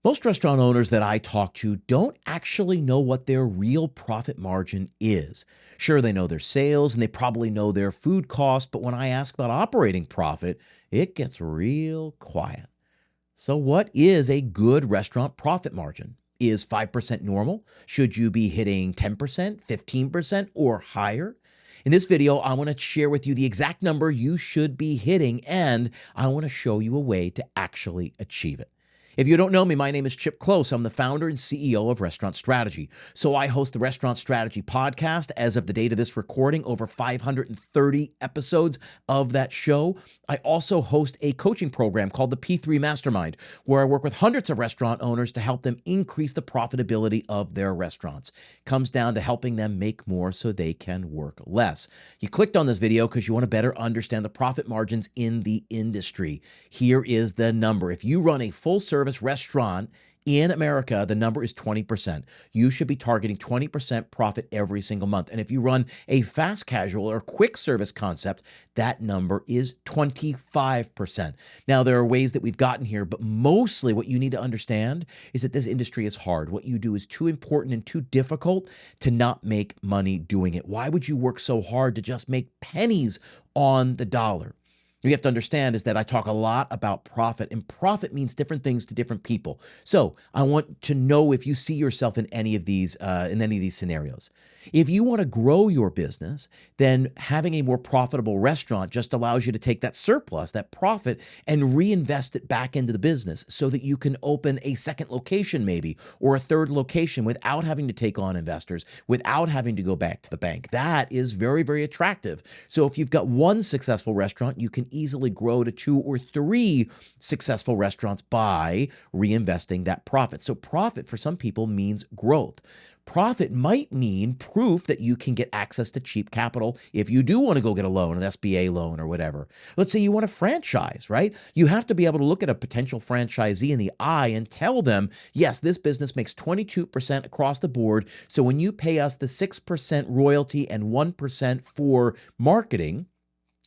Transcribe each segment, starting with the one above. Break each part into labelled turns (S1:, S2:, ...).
S1: Most restaurant owners that I talk to don't actually know what their real profit margin is. Sure, they know their sales and they probably know their food cost, but when I ask about operating profit, it gets real quiet. So, what is a good restaurant profit margin? Is 5% normal? Should you be hitting 10%, 15%, or higher? In this video, I want to share with you the exact number you should be hitting, and I want to show you a way to actually achieve it. If you don't know me, my name is Chip Close. I'm the founder and CEO of Restaurant Strategy. So I host the Restaurant Strategy podcast. As of the date of this recording, over 530 episodes of that show. I also host a coaching program called the P3 Mastermind, where I work with hundreds of restaurant owners to help them increase the profitability of their restaurants. It comes down to helping them make more so they can work less. You clicked on this video because you want to better understand the profit margins in the industry. Here is the number. If you run a full service restaurant in America, the number is 20%. You should be targeting 20% profit every single month. And if you run a fast casual or quick service concept, that number is 25%. Now, there are ways that we've gotten here, but mostly what you need to understand is that this industry is hard. What you do is too important and too difficult to not make money doing it. Why would you work so hard to just make pennies on the dollar? What you have to understand is that I talk a lot about profit, and profit means different things to different people. So I want to know if you see yourself in any of these scenarios. If you want to grow your business, then having a more profitable restaurant just allows you to take that surplus, that profit, and reinvest it back into the business so that you can open a second location maybe, or a third location without having to take on investors, without having to go back to the bank. That is very, very attractive. So if you've got one successful restaurant, you can easily grow to 2 or 3 successful restaurants by reinvesting that profit. So profit for some people means growth. Profit might mean proof that you can get access to cheap capital if you do want to go get a loan, an SBA loan or whatever. Let's say you want a franchise, right? You have to be able to look at a potential franchisee in the eye and tell them, yes, this business makes 22% across the board. So when you pay us the 6% royalty and 1% for marketing,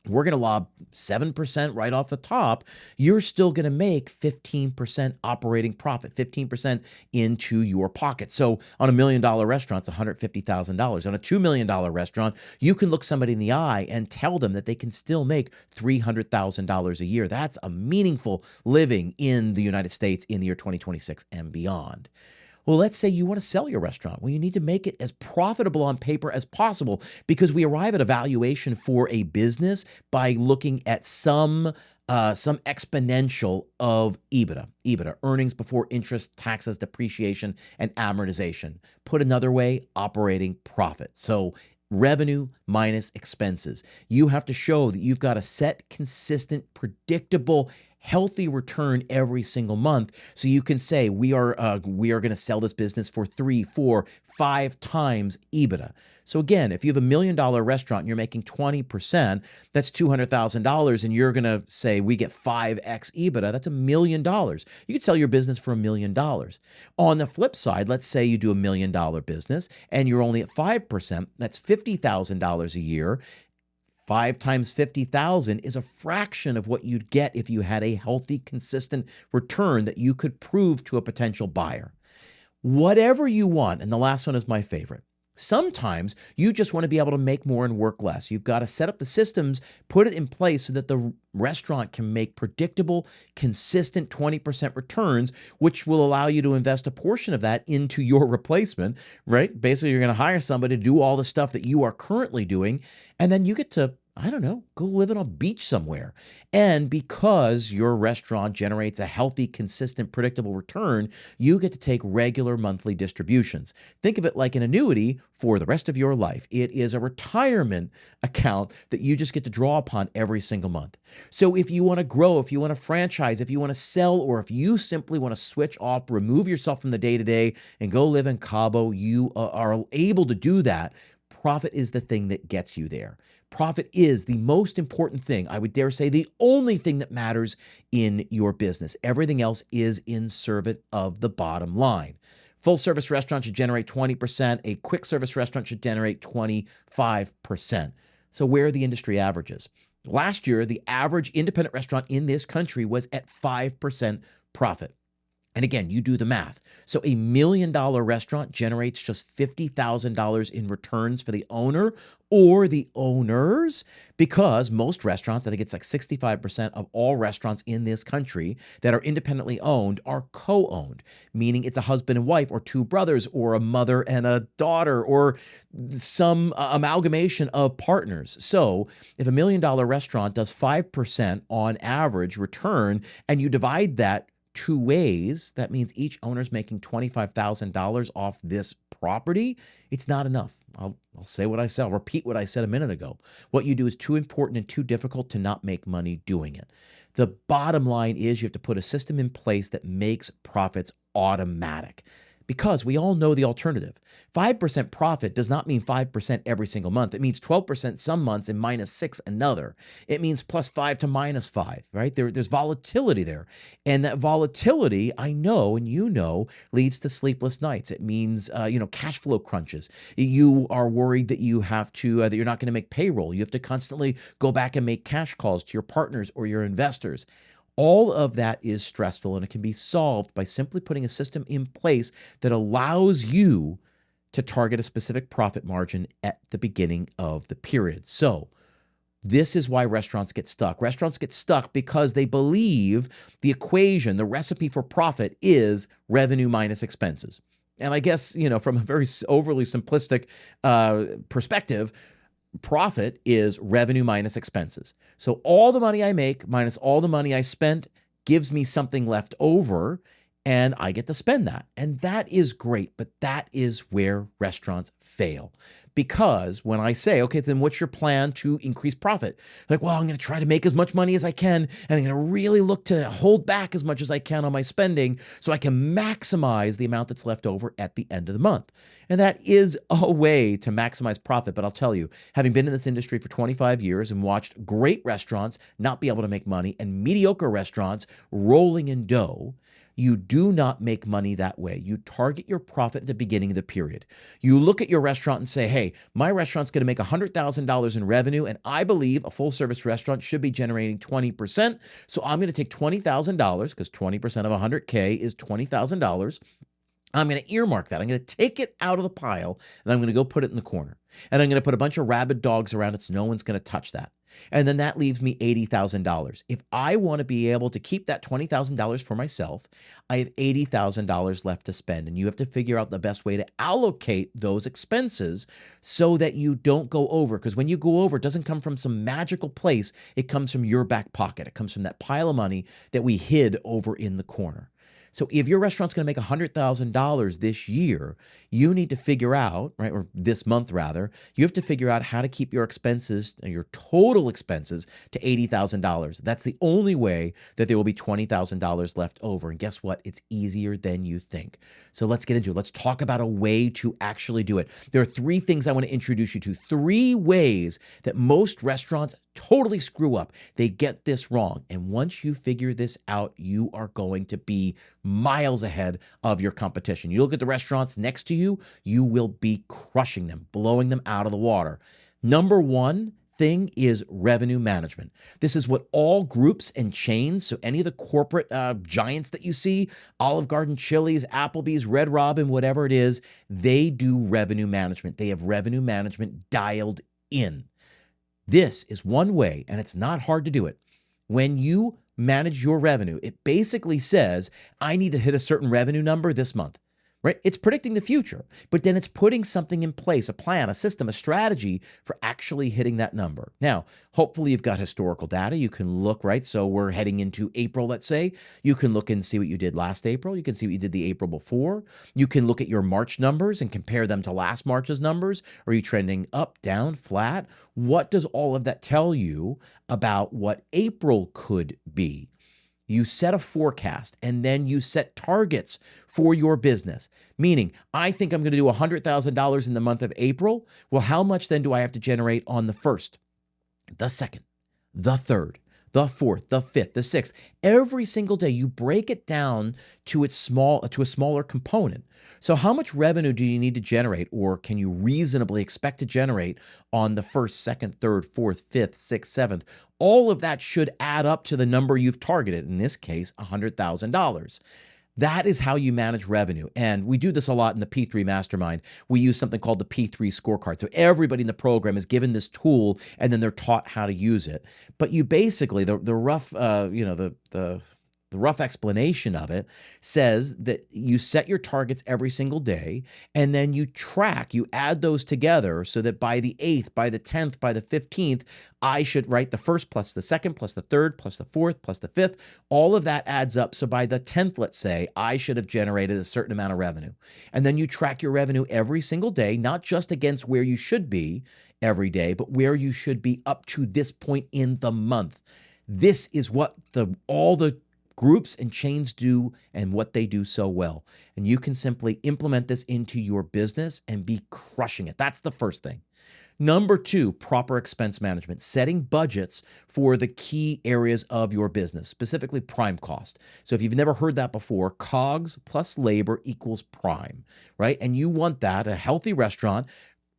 S1: we're going to lob 7% right off the top. You're still going to make 15% operating profit, 15% into your pocket. So on a $1 million restaurant, it's $150,000. On a $2 million restaurant, you can look somebody in the eye and tell them that they can still make $300,000 a year. That's a meaningful living in the United States in the year 2026 and beyond. Well, let's say you want to sell your restaurant. Well, you need to make it as profitable on paper as possible, because we arrive at a valuation for a business by looking at some exponential of EBITDA, earnings before interest, taxes, depreciation, and amortization. Put another way, operating profit. So revenue minus expenses. You have to show that you've got a set, consistent, predictable, healthy return every single month, so you can say we are going to sell this business for 3, 4, 5 times EBITDA. So again, if you have $1 million restaurant and you're making 20%, that's $200,000, and you're going to say we get 5x EBITDA. That's $1 million. You could sell your business for $1 million. On the flip side, let's say you do $1 million business and you're only at 5%. That's $50,000 a year. 5 times 50,000 is a fraction of what you'd get if you had a healthy, consistent return that you could prove to a potential buyer. Whatever you want, and the last one is my favorite. Sometimes you just want to be able to make more and work less. You've got to set up the systems, put it in place so that the restaurant can make predictable, consistent 20% returns, which will allow you to invest a portion of that into your replacement, right? Basically, you're going to hire somebody to do all the stuff that you are currently doing, and then you get to, I don't know, go live on a beach somewhere. And because your restaurant generates a healthy, consistent, predictable return, you get to take regular monthly distributions. Think of it like an annuity for the rest of your life. It is a retirement account that you just get to draw upon every single month. So if you want to grow, if you want to franchise, if you want to sell, or if you simply want to switch off, remove yourself from the day-to-day and go live in Cabo, you are able to do that. Profit is the thing that gets you there. Profit is the most important thing. I would dare say the only thing that matters in your business. Everything else is in service of the bottom line. Full service restaurant should generate 20%. A quick service restaurant should generate 25%. So where are the industry averages? Last year, the average independent restaurant in this country was at 5% profit. And again, you do the math. So $1 million restaurant generates just $50,000 in returns for the owner or the owners, because most restaurants, I think it's like 65% of all restaurants in this country that are independently owned are co-owned, meaning it's a husband and wife or two brothers or a mother and a daughter or some amalgamation of partners. So if $1 million restaurant does 5% on average return and you divide that two ways, that means each owner's making $25,000 off this property. It's not enough. I'll say what I said. I'll repeat what I said a minute ago. What you do is too important and too difficult to not make money doing it. The bottom line is you have to put a system in place that makes profits automatic, because we all know the alternative. 5% profit does not mean 5% every single month. It means 12% some months and -6 another. It means +5 to -5, right? There's volatility there. And that volatility, I know, and you know, leads to sleepless nights. It means, cash flow crunches. You are worried that you have to, that you're not going to make payroll. You have to constantly go back and make cash calls to your partners or your investors. All of that is stressful, and it can be solved by simply putting a system in place that allows you to target a specific profit margin at the beginning of the period. So, this is why restaurants get stuck. Restaurants get stuck because they believe the equation, the recipe for profit is revenue minus expenses. And I guess, from a very overly simplistic perspective, profit is revenue minus expenses. So all the money I make minus all the money I spent gives me something left over, and I get to spend that. And that is great, but that is where restaurants fail. Because when I say, okay, then what's your plan to increase profit? Like, well, I'm going to try to make as much money as I can, and I'm going to really look to hold back as much as I can on my spending so I can maximize the amount that's left over at the end of the month. And that is a way to maximize profit. But I'll tell you, having been in this industry for 25 years and watched great restaurants not be able to make money and mediocre restaurants rolling in dough, you do not make money that way. You target your profit at the beginning of the period. You look at your restaurant and say, hey, my restaurant's going to make $100,000 in revenue, and I believe a full-service restaurant should be generating 20%. So I'm going to take $20,000, because 20% of $100K is $20,000. I'm going to earmark that. I'm going to take it out of the pile, and I'm going to go put it in the corner. And I'm going to put a bunch of rabid dogs around it so no one's going to touch that. And then that leaves me $80,000. If I want to be able to keep that $20,000 for myself, I have $80,000 left to spend. And you have to figure out the best way to allocate those expenses so that you don't go over. Because when you go over, it doesn't come from some magical place. It comes from your back pocket. It comes from that pile of money that we hid over in the corner. So if your restaurant's going to make $100,000 this year, you need to figure out, right, or this month rather, you have to figure out how to keep your expenses, your total expenses, to $80,000. That's the only way that there will be $20,000 left over. And guess what? It's easier than you think. So let's get into it. Let's talk about a way to actually do it. There are three things I want to introduce you to, three ways that most restaurants totally screw up. They get this wrong. And once you figure this out, you are going to be miles ahead of your competition. You look at the restaurants next to you, you will be crushing them, blowing them out of the water. Number one thing is revenue management. This is what all groups and chains, so any of the corporate giants that you see, Olive Garden, Chili's, Applebee's, Red Robin, whatever it is, they do revenue management. They have revenue management dialed in. This is one way, and it's not hard to do it. When you manage your revenue, it basically says, I need to hit a certain revenue number this month, right? It's predicting the future, but then it's putting something in place, a plan, a system, a strategy for actually hitting that number. Now, hopefully you've got historical data. You can look, right? So we're heading into April, let's say. You can look and see what you did last April. You can see what you did the April before. You can look at your March numbers and compare them to last March's numbers. Are you trending up, down, flat? What does all of that tell you about what April could be? You set a forecast, and then you set targets for your business. Meaning, I think I'm going to do $100,000 in the month of April. Well, how much then do I have to generate on the 1st, the 2nd, the 3rd, the 4th, the 5th, the 6th? Every single day, you break it down to a smaller component. So how much revenue do you need to generate, or can you reasonably expect to generate on the 1st, 2nd, 3rd, 4th, 5th, 6th, 7th? All of that should add up to the number you've targeted, in this case, $100,000. That is how you manage revenue. And we do this a lot in the P3 Mastermind. We use something called the P3 scorecard. So everybody in the program is given this tool and then they're taught how to use it. But you basically, the rough, the rough explanation of it says that you set your targets every single day and then you track, you add those together so that by the 8th, by the 10th, by the 15th, I should write the first plus the second plus the third plus the fourth plus the fifth. All of that adds up. So by the 10th, let's say, I should have generated a certain amount of revenue. And then you track your revenue every single day, not just against where you should be every day, but where you should be up to this point in the month. This is what all the groups and chains do and what they do so well. And you can simply implement this into your business and be crushing it. That's the first thing. Number two, proper expense management, setting budgets for the key areas of your business, specifically prime cost. So if you've never heard that before, COGS plus labor equals prime, right? And you want that, a healthy restaurant,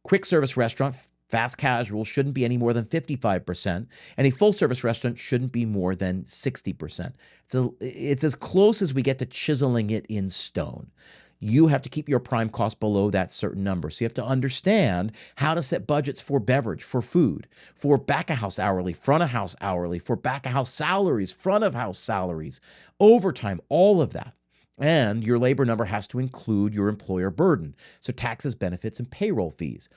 S1: quick service restaurant, fast casual shouldn't be any more than 55%, and a full service restaurant shouldn't be more than 60%. So it's as close as we get to chiseling it in stone. You have to keep your prime cost below that certain number. So you have to understand how to set budgets for beverage, for food, for back of house hourly, front of house hourly, for back of house salaries, front of house salaries, overtime, all of that. And your labor number has to include your employer burden. So taxes, benefits, and payroll fees.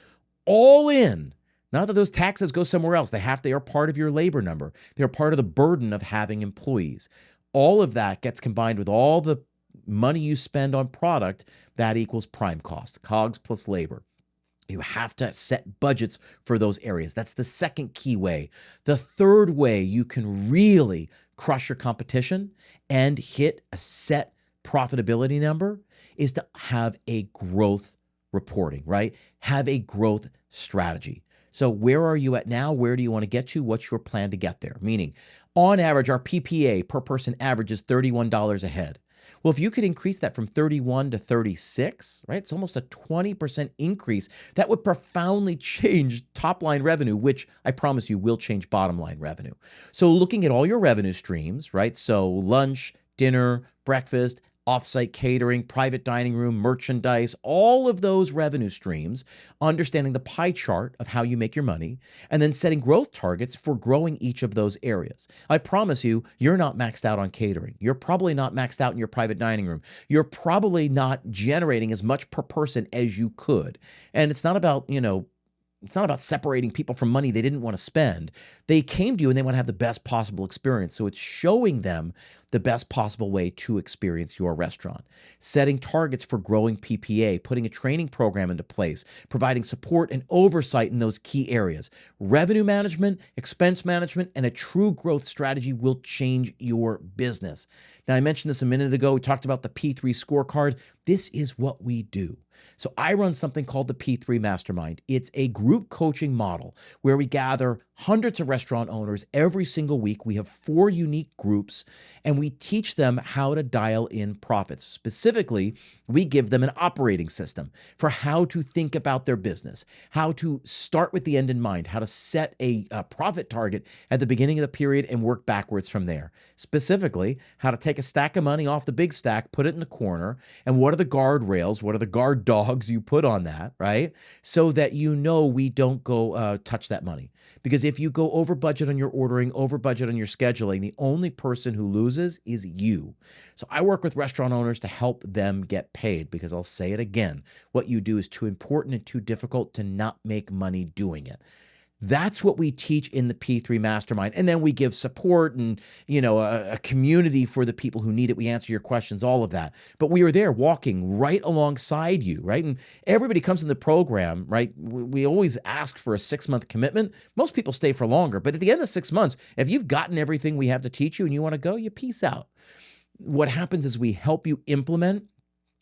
S1: All in. Not that those taxes go somewhere else. They are part of your labor number. They're part of the burden of having employees. All of that gets combined with all the money you spend on product. That equals prime cost, COGS plus labor. You have to set budgets for those areas. That's the second key way. The third way you can really crush your competition and hit a set profitability number is to have a growth reporting, right? Have a growth strategy. So where are you at now? Where do you want to get to? What's your plan to get there? Meaning, on average, our PPA per person averages $31 a head. Well, if you could increase that from 31 to 36, right? It's almost a 20% increase. That would profoundly change top line revenue, which I promise you will change bottom line revenue. So looking at all your revenue streams, right? So lunch, dinner, breakfast, offsite catering, private dining room, merchandise, all of those revenue streams, understanding the pie chart of how you make your money, and then setting growth targets for growing each of those areas. I promise you, you're not maxed out on catering. You're probably not maxed out in your private dining room. You're probably not generating as much per person as you could. And it's not about, it's not about separating people from money they didn't want to spend. They came to you and they want to have the best possible experience. So it's showing them the best possible way to experience your restaurant. Setting targets for growing PPA, putting a training program into place, providing support and oversight in those key areas. Revenue management, expense management, and a true growth strategy will change your business. Now, I mentioned this a minute ago. We talked about the P3 scorecard. This is what we do. So I run something called the P3 Mastermind. It's a group coaching model where we gather hundreds of restaurant owners every single week. We have 4 unique groups, and we teach them how to dial in profits. Specifically, we give them an operating system for how to think about their business, how to start with the end in mind, how to set a profit target at the beginning of the period and work backwards from there. Specifically, how to take a stack of money off the big stack, put it in the corner, and what are the guardrails, what are the guard dogs you put on that, right? So that we don't go touch that money. Because if you go over budget on your ordering, over budget on your scheduling, the only person who loses is you. So I work with restaurant owners to help them get paid, because I'll say it again, what you do is too important and too difficult to not make money doing it. That's what we teach in the P3 Mastermind. And then we give support and, a community for the people who need it. We answer your questions, all of that. But we are there walking right alongside you, right? And everybody comes in the program, right? We always ask for a 6-month commitment. Most people stay for longer. But at the end of 6 months, if you've gotten everything we have to teach you and you want to go, you peace out. What happens is we help you implement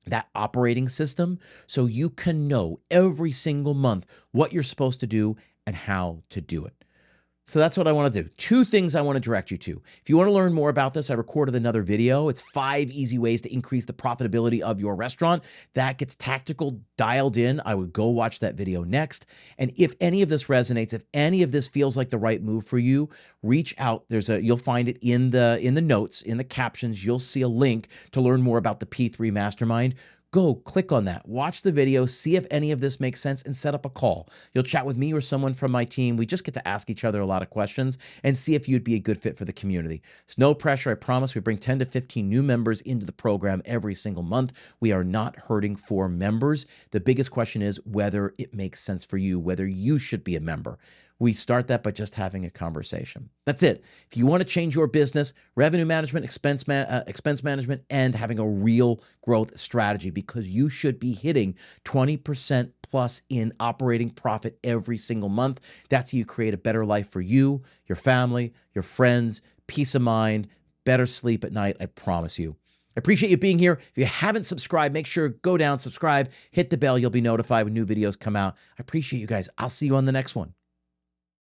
S1: that operating system so you can know every single month what you're supposed to do and how to do it. So that's what I want to do. Two things I want to direct you to. If you want to learn more about this, I recorded another video. It's 5 easy ways to increase the profitability of your restaurant. That gets tactical, dialed in. I would go watch that video next. And if any of this resonates, if any of this feels like the right move for you, reach out. You'll find it in the notes, in the captions. You'll see a link to learn more about the P3 Mastermind. Go click on that, watch the video, see if any of this makes sense, and set up a call. You'll chat with me or someone from my team. We just get to ask each other a lot of questions and see if you'd be a good fit for the community. It's no pressure, I promise. We bring 10 to 15 new members into the program every single month. We are not hurting for members. The biggest question is whether it makes sense for you, whether you should be a member. We start that by just having a conversation. That's it. If you want to change your business, revenue management, expense management, and having a real growth strategy, because you should be hitting 20% plus in operating profit every single month. That's how you create a better life for you, your family, your friends, peace of mind, better sleep at night, I promise you. I appreciate you being here. If you haven't subscribed, make sure go down, subscribe, hit the bell. You'll be notified when new videos come out. I appreciate you guys. I'll see you on the next one.